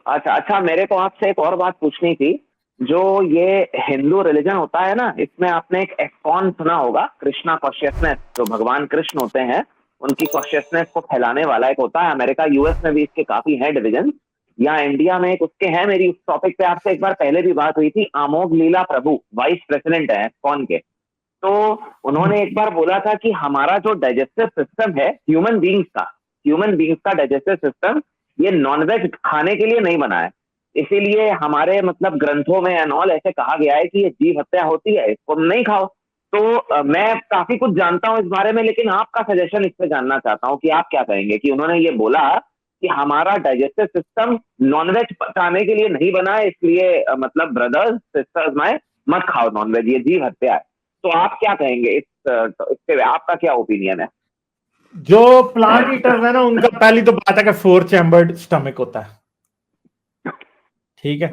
अच्छा अच्छा, मेरे को आपसे एक और बात पूछनी थी। जो ये हिंदू रिलीजन होता है ना, इसमें आपने एक एस्कॉन सुना होगा, कृष्णा कॉन्शियसनेस, जो भगवान कृष्ण होते हैं उनकी कॉन्शियसनेस को फैलाने वाला एक होता है। अमेरिका यूएस में भी इसके काफी हैं डिवीजन। यहाँ इंडिया में एक उसके हैं। मेरी उस टॉपिक पे आपसे एक बार पहले भी बात हुई थी। आमोद लीला प्रभु वाइस प्रेसिडेंट है एस्कॉन के। तो उन्होंने एक बार बोला था कि हमारा जो डाइजेस्टिव सिस्टम है ह्यूमन बींग्स का डाइजेस्टिव सिस्टम ये नॉनवेज खाने के लिए नहीं बना है। इसीलिए हमारे मतलब ग्रंथों में एंड ऑल ऐसे कहा गया है कि ये जीव हत्या होती है, इसको नहीं खाओ। तो मैं काफी कुछ जानता हूँ इस बारे में, लेकिन आपका सजेशन इस पे जानना चाहता हूँ कि आप क्या कहेंगे कि उन्होंने ये बोला कि हमारा डाइजेस्टिव सिस्टम नॉनवेज पचाने के लिए नहीं बना है, इसलिए मतलब ब्रदर्स सिस्टर्स माए मत खाओ नॉनवेज, ये जीव हत्या है। तो आप क्या कहेंगे इस पे, आपका क्या ओपिनियन है? जो प्लांट ईटर्स है ना, उनका पहली तो बात है कि 4 चैम्बर्ड स्टमक होता है, ठीक है।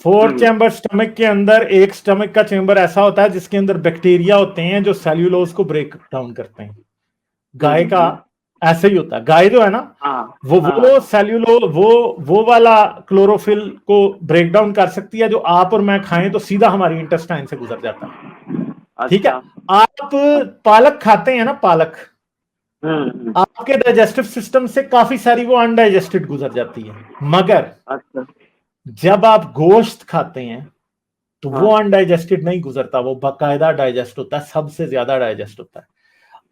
4 चैम्बर स्टमक के अंदर एक स्टमक का चैम्बर ऐसा होता है जिसके अंदर बैक्टीरिया होते हैं जो सेल्यूलोज को ब्रेक डाउन करते हैं। गाय का ऐसे ही होता है। गाय जो है ना, वो सेल्यूलो वो वाला क्लोरोफिल को ब्रेक डाउन कर सकती है, जो आप और मैं खाएं तो सीधा हमारी इंटेस्टाइन से गुजर जाता है, ठीक है। आप पालक खाते हैं ना, पालक आपके डाइजेस्टिव सिस्टम से काफी सारी वो अनडाइजेस्टेड गुजर जाती है, मगर जब आप गोश्त खाते हैं तो वो अनडाइजेस्टेड नहीं गुजरता, वो बाकायदा डाइजेस्ट होता है, सबसे ज्यादा डाइजेस्ट होता है।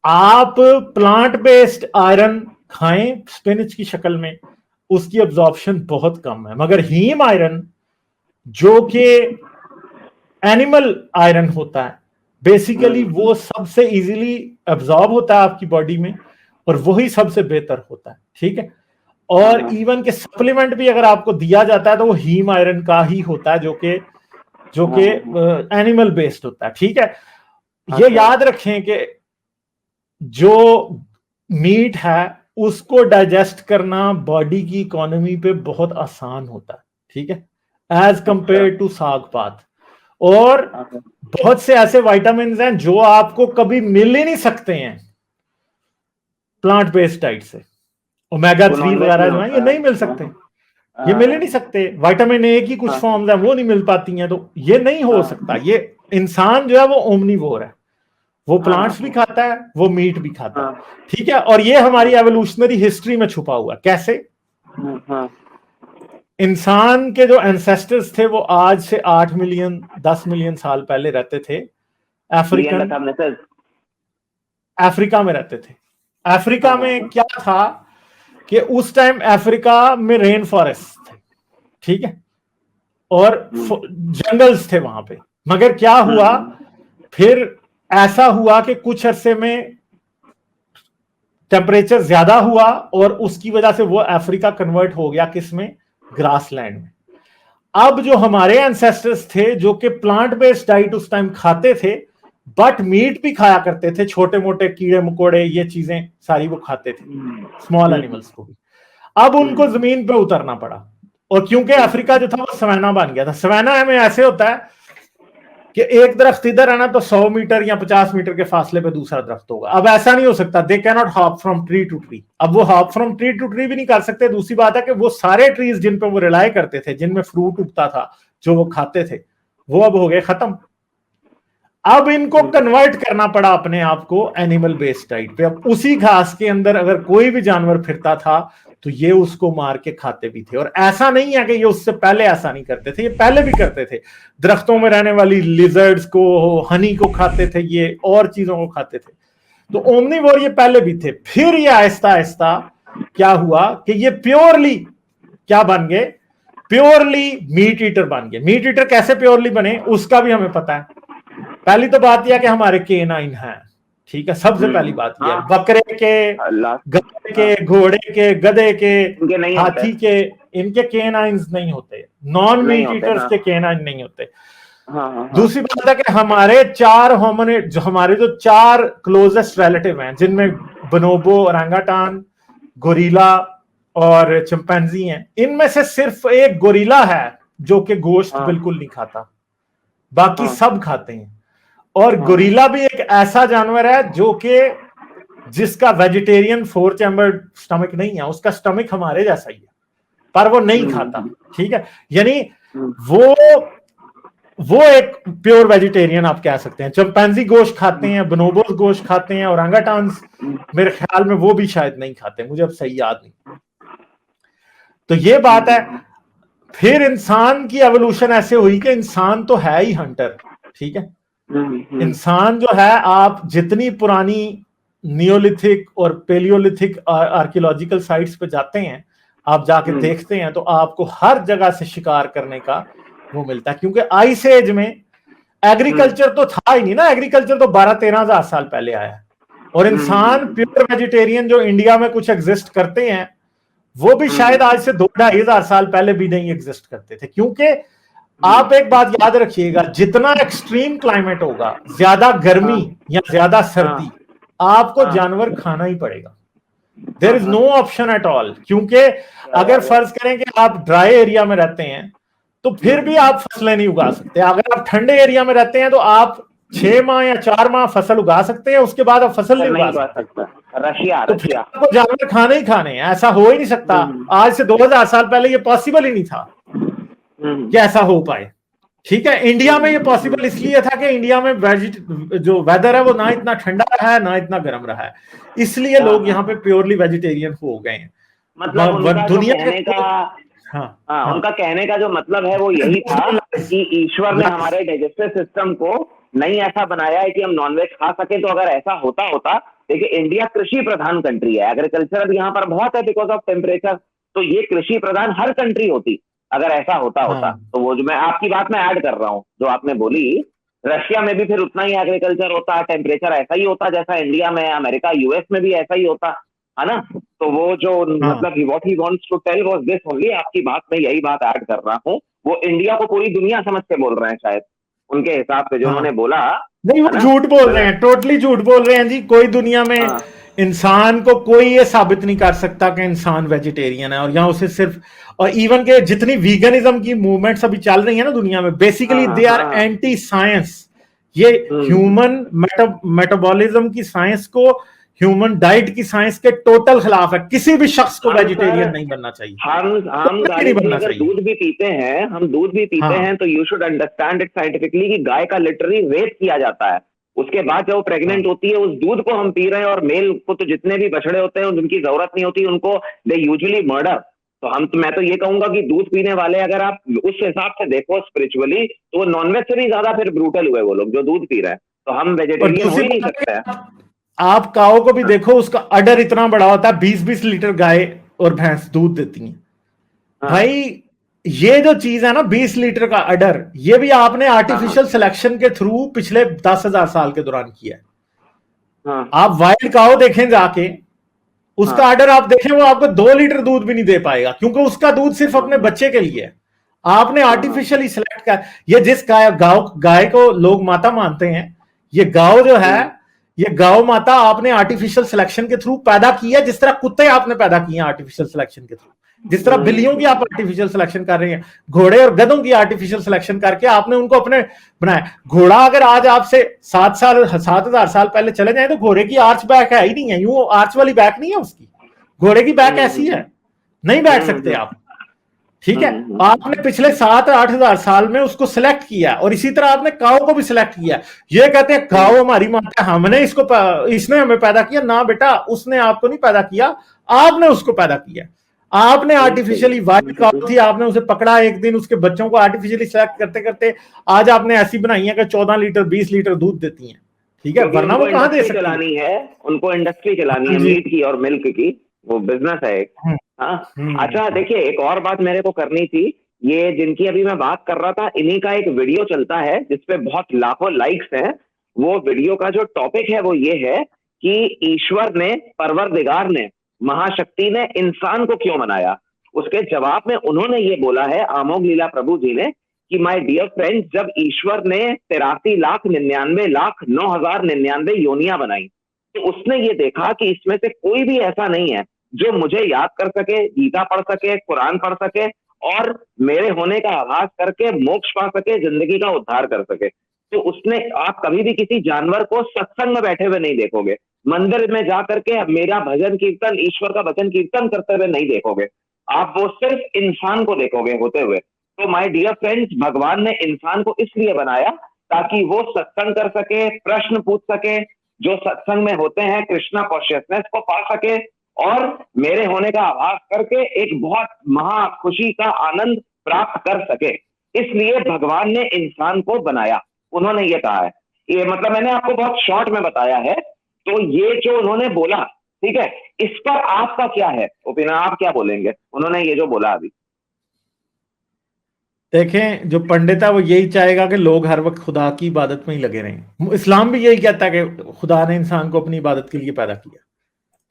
आप प्लांट बेस्ड आयरन खाएं स्पिनच की शक्ल में, उसकी अब्जॉर्प्शन बहुत कम है, मगर हीम आयरन जो कि एनिमल आयरन होता है, बेसिकली वो सबसे इजीली अब्जॉर्ब होता है आपकी बॉडी में और वही सबसे बेहतर होता है, ठीक है। और इवन के सप्लीमेंट भी अगर आपको दिया जाता है तो वो हीम आयरन का ही होता है, जो कि एनिमल बेस्ड होता है, ठीक है। ये याद रखें कि जो मीट है उसको डाइजेस्ट करना बॉडी की इकोनॉमी पे बहुत आसान होता है, ठीक है, एज कंपेयर टू साग पात। और बहुत से ऐसे विटामिन हैं जो आपको कभी मिल ही नहीं सकते हैं प्लांट बेस्ड डाइट से। ओमेगा 3 वगैरह जो है ये नहीं मिल सकते, ये मिल ही नहीं सकते। विटामिन ए की कुछ फॉर्म्स है वो नहीं मिल पाती हैं, तो ये नहीं हो सकता। ये इंसान जो है वो ओमनीवोर है, वो प्लांट्स भी खाता है, वो मीट भी खाता है, ठीक है। और ये हमारी एवोल्यूशनरी हिस्ट्री में छुपा हुआ। कैसे? इंसान के जो एंसेस्टर्स थे वो आज से 8 मिलियन 10 मिलियन साल पहले रहते थे अफ्रीका में रहते थे। अफ्रीका में क्या था कि उस टाइम अफ्रीका में रेन फॉरेस्ट थे, ठीक है, और जंगल्स थे वहां पे। मगर क्या हुआ, फिर ऐसा हुआ कि कुछ अरसे में टेम्परेचर ज्यादा हुआ और उसकी वजह से वो अफ्रीका कन्वर्ट हो गया किसमें? ग्रासलैंड में। अब जो हमारे एंसेस्टर्स थे जो कि प्लांट बेस्ड डाइट उस टाइम खाते थे, बट मीट भी खाया करते थे, छोटे मोटे कीड़े मकोड़े ये चीजें सारी वो खाते थे, स्मॉल एनिमल्स को भी। अब उनको जमीन पे उतरना पड़ा, और क्योंकि अफ्रीका जो था वो सवाना बन गया था। सवाना में ऐसे होता है कि एक दरख्त इधर है ना तो 100 मीटर या 50 मीटर के फासले पे दूसरा दरख्त होगा। अब ऐसा नहीं हो सकता, they can not hop from tree to tree. अब वो hop from tree to tree भी नहीं कर सकते। दूसरी बात है कि वो सारे ट्रीज जिन पे वो रिलाय करते थे, जिनमें फ्रूट उगता था, जो वो खाते थे, वो अब हो गए खत्म। अब इनको कन्वर्ट करना पड़ा अपने आप को एनिमल बेस्ड डाइट पे। अब उसी घास के अंदर अगर कोई भी जानवर फिरता था तो ये उसको मार के खाते भी थे। और ऐसा नहीं है कि ये उससे पहले ऐसा नहीं करते थे, ये पहले भी करते थे। दरख्तों में रहने वाली लिजर्ड्स को, हनी को खाते थे, ये और चीजों को खाते थे। तो ओमनीवोर ये पहले भी थे। फिर ये आहिस्ता आहिस्ता क्या हुआ कि ये प्योरली क्या बन गए? प्योरली मीट ईटर बन गए। मीट ईटर कैसे प्योरली बने उसका भी हमें पता है। पहली तो बात यह कि हमारे केनाइन है, ठीक है, सबसे पहली बात यह है। बकरे के, गाय के, घोड़े के, गधे के, हाथी के, इनके केनाइंस नहीं होते। नॉन मीट ईटर्स के केनाइन नहीं होते। दूसरी बात है कि हमारे 4 होमिनिड, जो हमारे जो 4 क्लोजेस्ट रिलेटिव हैं, जिनमें बोनोबो, ओरंगुटान, गोरिल्ला और चिंपैंजी हैं, इनमें से सिर्फ एक गोरिल्ला है जो कि गोश्त बिल्कुल नहीं खाता, बाकी सब खाते हैं। और गोरिल्ला भी एक ऐसा जानवर है जो कि जिसका वेजिटेरियन 4 चैम्बर स्टमक नहीं है, उसका स्टमक हमारे जैसा ही है, पर वो नहीं खाता, ठीक है। यानी वो एक प्योर वेजिटेरियन आप कह सकते हैं। चिंपैंजी गोश्त खाते हैं, बोनोबोस गोश्त खाते हैं, और ओरंगटान्स मेरे ख्याल में वो भी शायद नहीं खाते, मुझे अब सही याद नहीं। तो ये बात है। फिर इंसान की एवोल्यूशन ऐसे हुई कि इंसान तो है ही हंटर, ठीक है। इंसान जो है, आप जितनी पुरानी नियोलिथिक और पेलियोलिथिक आर्कियोलॉजिकल साइट्स पे जाते हैं, आप जाके देखते हैं तो आपको हर जगह से शिकार करने का वो मिलता है, क्योंकि आइस एज में एग्रीकल्चर तो था ही नहीं ना। एग्रीकल्चर तो 12-13 हजार साल पहले आया, और इंसान प्योर वेजिटेरियन जो इंडिया में कुछ एग्जिस्ट करते हैं, वो भी शायद आज से 2-2.5 हजार साल पहले भी नहीं एग्जिस्ट करते थे। क्योंकि आप एक बात याद रखिएगा, जितना एक्सट्रीम क्लाइमेट होगा, ज्यादा गर्मी या ज्यादा सर्दी, आपको जानवर खाना ही पड़ेगा। There is no option at all. क्योंकि अगर फर्ज करें कि आप ड्राई एरिया में रहते हैं तो फिर भी आप फसलें नहीं उगा सकते। अगर आप ठंडे एरिया में रहते हैं तो आप 6 माह या 4 माह फसल उगा सकते हैं, उसके बाद आप फसल नहीं उगा सकते। तो फिर आपको जानवर खाने ही खाने हैं, ऐसा हो ही नहीं सकता। आज से 2000 साल पहले ये पॉसिबल ही नहीं था कि ऐसा हो पाए, ठीक है। इंडिया में ये पॉसिबल इसलिए था कि इंडिया में जो वेदर है वो ना इतना ठंडा रहा है ना इतना गर्म रहा है, इसलिए लोग यहाँ पे प्योरली वेजिटेरियन हो गए हैं। मतलब दुनिया उनका कहने का जो मतलब है वो यही था कि ईश्वर ने हमारे डाइजेस्टिव सिस्टम को नहीं ऐसा बनाया है कि हम नॉनवेज खा सके। तो अगर ऐसा होता देखिए, इंडिया कृषि प्रधान कंट्री है, एग्रीकल्चर यहाँ पर बहुत है बिकॉज ऑफ टेम्परेचर, तो ये कृषि प्रधान हर कंट्री होती अगर ऐसा होता। तो वो जो मैं आपकी बात में ऐड कर रहा हूँ जो आपने बोली, रशिया में भी फिर उतना ही एग्रीकल्चर होता, टेम्परेचर ऐसा ही होता जैसा इंडिया में, अमेरिका यूएस में भी ऐसा ही होता है ना। तो वो जो मतलब what he wants to tell was this only, आपकी बात में यही बात ऐड कर रहा हूँ। वो इंडिया को पूरी दुनिया समझ के बोल रहे हैं शायद, उनके हिसाब से जो उन्होंने बोला। नहीं, वो झूठ बोल रहे हैं, टोटली झूठ बोल रहे हैं जी। कोई दुनिया में इंसान को कोई ये साबित नहीं कर सकता कि इंसान वेजिटेरियन है। और यहाँ उसे सिर्फ, और इवन के जितनी वीगनिज्म की मूवमेंट्स अभी चल रही है ना दुनिया में, basically they are anti science. ये ह्यूमन मेटाबॉलिज्म की साइंस को, ह्यूमन डाइट की साइंस के टोटल खिलाफ है। किसी भी शख्स को वेजिटेरियन नहीं बनना चाहिए। हम दूध भी पीते हैं, तो you should understand it scientifically कि गाय का लिटरली रेप किया जाता है, उसके बाद जब वो प्रेग्नेंट होती है उस दूध को हम पी रहे हैं, और मेल को तो जितने भी बछड़े होते हैं उनकी जरूरत नहीं होती, उनको दे यूजुअली मर्डर। तो मैं तो ये कहूंगा कि दूध पीने वाले अगर आप उस हिसाब से देखो स्पिरिचुअली, तो वो नॉनवेज से भी ज्यादा फिर ब्रूटल हुए वो लोग जो दूध पी रहे हैं। तो हम वेजिटेरियन हो ही नहीं सकते। आप काऊ को भी देखो, उसका अडर इतना बड़ा होता है, 20-20 लीटर गाय और भैंस दूध देती हैं। भाई ये जो चीज है ना 20 लीटर का अडर, ये भी आपने आर्टिफिशियल सिलेक्शन के थ्रू पिछले 10,000 साल के दौरान किया है। आप वाइल्ड काऊ देखें जाके, उसका अडर आप देखें, वो आपको 2 लीटर दूध भी नहीं दे पाएगा, क्योंकि उसका दूध सिर्फ अपने बच्चे के लिए है। आपने आर्टिफिशियली सिलेक्ट किया। ये जिस गाय को लोग माता मानते हैं, ये गाय जो है, ये गाय माता आपने आर्टिफिशियल सिलेक्शन के थ्रू पैदा की है, जिस तरह कुत्ते आपने पैदा किए हैं आर्टिफिशियल सिलेक्शन के थ्रू, जिस तरह बिल्लियों की आप आर्टिफिशियल सिलेक्शन कर रहे हैं, घोड़े और गधों की आर्टिफिशियल सिलेक्शन करके आपने उनको अपने बनाया। घोड़ा अगर आज आपसे 7,000 साल पहले चले जाए तो घोड़े की आर्च बैक है ही नहीं है, यूं आर्च वाली बैक नहीं है उसकी। घोड़े की बैक ऐसी है, नहीं बैठ सकते आप, ठीक है। आपने पिछले 7-8 हजार साल में उसको सिलेक्ट किया, और इसी तरह आपने काऊ को भी सिलेक्ट किया। ये कहते हैं काऊ हमारी माता, हमने इसने हमें पैदा किया। ना बेटा, उसने आपको नहीं पैदा किया, आपने उसको पैदा किया। आपने आर्टिफिशियली, वाइल्ड काऊ थी, आपने उसे पकड़ा एक दिन, उसके बच्चों को आर्टिफिशियली सिलेक्ट करते करते आज आपने ऐसी बनाई है कि 14 लीटर 20 लीटर दूध देती हैं, ठीक है। वरना वो कहां दे सकती चलानी है, उनको इंडस्ट्री चलानी है मीट की और मिल्क की, वो बिजनेस है एक। अच्छा देखिए, एक और बात मेरे को करनी थी, ये जिनकी अभी मैं बात कर रहा था, इन्हीं का एक वीडियो चलता है जिसपे बहुत लाखों लाइक्स हैं। वो वीडियो का जो टॉपिक है वो ये है कि ईश्वर ने, परवरदिगार ने, महाशक्ति ने इंसान को क्यों बनाया। उसके जवाब में उन्होंने ये बोला है, आमोग लीला प्रभु जी ने, कि माय डियर फ्रेंड, जब ईश्वर ने 83,99,09,099 योनियां बनाई, तो उसने ये देखा कि इसमें से कोई भी ऐसा नहीं है जो मुझे याद कर सके, गीता पढ़ सके, कुरान पढ़ सके और मेरे होने का आभास करके मोक्ष पा सके, जिंदगी का उद्धार कर सके। तो उसने, आप कभी भी किसी जानवर को सत्संग में बैठे हुए नहीं देखोगे, मंदिर में जाकर के मेरा भजन कीर्तन, ईश्वर का भजन कीर्तन करते हुए नहीं देखोगे। आप वो सिर्फ इंसान को देखोगे होते हुए। तो माय डियर फ्रेंड्स, भगवान ने इंसान को इसलिए बनाया ताकि वो सत्संग कर सके, प्रश्न पूछ सके, जो सत्संग में होते हैं कृष्णा कॉन्शियसनेस को पा सके और मेरे होने का आभास करके एक बहुत महा खुशी का आनंद प्राप्त कर सके। इसलिए भगवान ने इंसान को बनाया, उन्होंने ये कहा है। ये मतलब मैंने आपको बहुत शॉर्ट में बताया है। तो ये जो उन्होंने बोला, ठीक है, इस पर आपका क्या है ओपिनियन, आप क्या बोलेंगे उन्होंने ये जो बोला अभी? देखें, जो पंडित है वो यही चाहेगा कि लोग हर वक्त खुदा की इबादत में ही लगे रहें। इस्लाम भी यही कहता है कि खुदा ने इंसान को अपनी इबादत के लिए पैदा किया,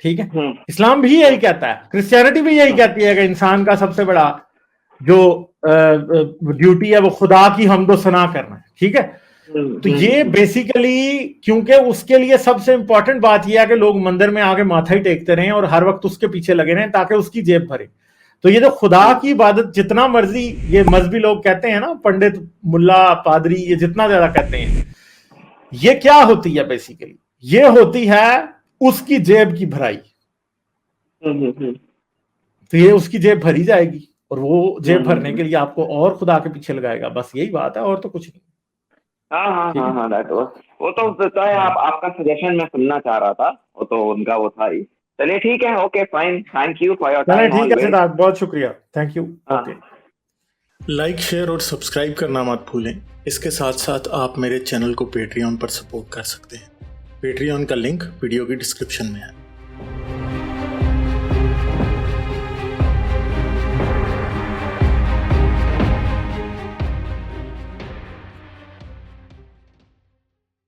ठीक है। इस्लाम भी यही कहता है, क्रिश्चियनिटी भी यही कहती है कि इंसान का सबसे बड़ा जो ड्यूटी है वो खुदा की हमदो सना करना है, ठीक है। तो ये बेसिकली, क्योंकि उसके लिए सबसे इंपॉर्टेंट बात यह है कि लोग मंदिर में आके माथा ही टेकते रहें और हर वक्त उसके पीछे लगे रहें ताकि उसकी जेब भरे। तो ये जो खुदा की इबादत जितना मर्जी ये मजहबी लोग कहते हैं ना, पंडित, मुल्ला, पादरी, ये जितना ज्यादा कहते हैं, ये क्या होती है बेसिकली? ये होती है उसकी जेब की भराई। तो ये उसकी जेब भरी जाएगी और वो जेब भरने के लिए आपको और खुदा के पीछे लगाएगा, बस यही बात है और तो कुछ नहीं। हाँ, वो तो है। आपका सजेशन मैं सुनना चाह रहा था, वो तो उनका वो था ही। चलिए ठीक है, okay fine, thank you for your time. ठीक है सिद्धार्थ, बहुत शुक्रिया, thank you. Okay, like, share और सब्सक्राइब करना मत भूलें। इसके साथ साथ आप मेरे चैनल को पेट्रियन पर सपोर्ट कर सकते हैं। पेट्रियन का लिंक वीडियो की डिस्क्रिप्शन में है।